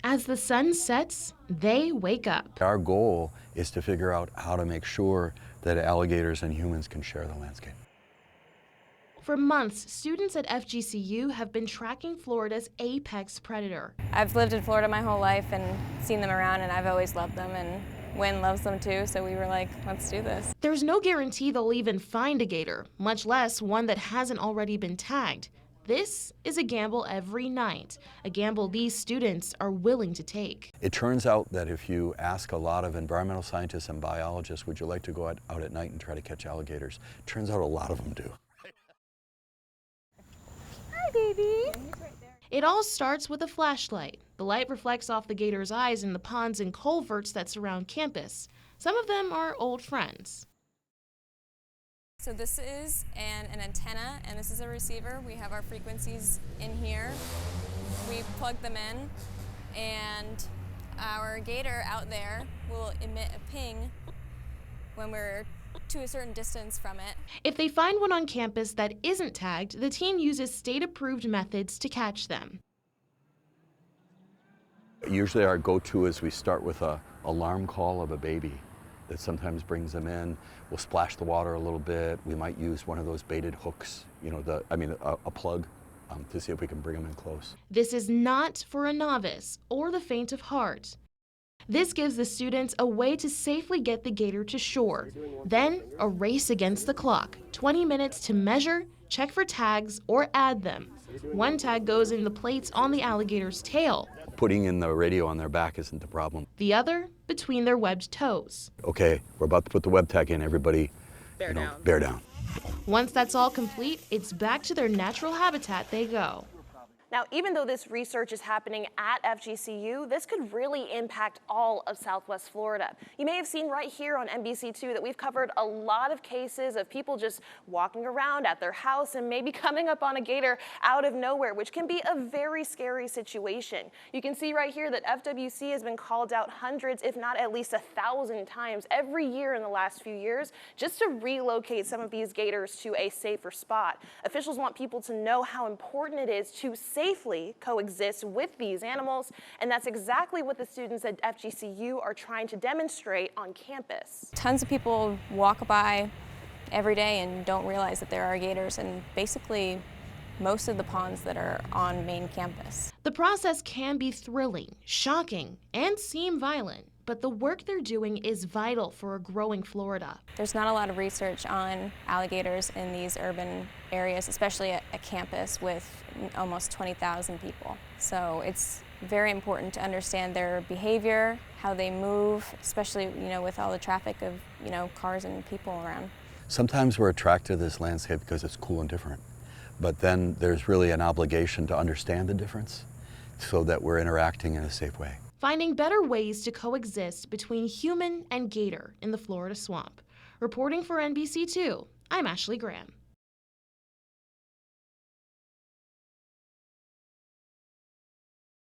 As the sun sets, they wake up. Our goal is to figure out how to make sure that alligators and humans can share the landscape. For months, students at FGCU have been tracking Florida's apex predator. I've lived in Florida my whole life and seen them around, and I've always loved them, and Win loves them too, so we were like, let's do this. There's no guarantee they'll even find a gator, much less one that hasn't already been tagged. This is a gamble every night, a gamble these students are willing to take. It turns out that if you ask a lot of environmental scientists and biologists, would you like to go out at night and try to catch alligators? Turns out a lot of them do. Hi, baby. It all starts with a flashlight. The light reflects off the gator's eyes in the ponds and culverts that surround campus. Some of them are old friends. So this is an antenna, and this is a receiver. We have our frequencies in here. We plug them in, and our gator out there will emit a ping when we're to a certain distance from it. If they find one on campus that isn't tagged, the team uses state-approved methods to catch them. Usually our go-to is we start with an alarm call of a baby that sometimes brings them in. We'll splash the water a little bit. We might use one of those baited hooks, a plug, to see if we can bring them in close. This is not for a novice or the faint of heart. This gives the students a way to safely get the gator to shore. Then, a race against the clock. 20 minutes to measure, check for tags, or add them. One tag goes in the plates on the alligator's tail. Putting in the radio on their back isn't the problem. The other between their webbed toes. Okay, we're about to put the web tag in. Everybody, bear down. Once that's all complete, it's back to their natural habitat they go. Now, even though this research is happening at FGCU, this could really impact all of Southwest Florida. You may have seen right here on NBC2 that we've covered a lot of cases of people just walking around at their house and maybe coming up on a gator out of nowhere, which can be a very scary situation. You can see right here that FWC has been called out hundreds, if not at least 1,000 times every year in the last few years, just to relocate some of these gators to a safer spot. Officials want people to know how important it is to safely coexist with these animals, and that's exactly what the students at FGCU are trying to demonstrate on campus. Tons of people walk by every day and don't realize that there are gators in basically most of the ponds that are on main campus. The process can be thrilling, shocking, and seem violent, but the work they're doing is vital for a growing Florida. There's not a lot of research on alligators in these urban areas, especially at a campus with almost 20,000 people. So it's very important to understand their behavior, how they move, especially with all the traffic of cars and people around. Sometimes we're attracted to this landscape because it's cool and different, but then there's really an obligation to understand the difference so that we're interacting in a safe way. Finding better ways to coexist between human and gator in the Florida swamp. Reporting for NBC2, I'm Ashley Graham.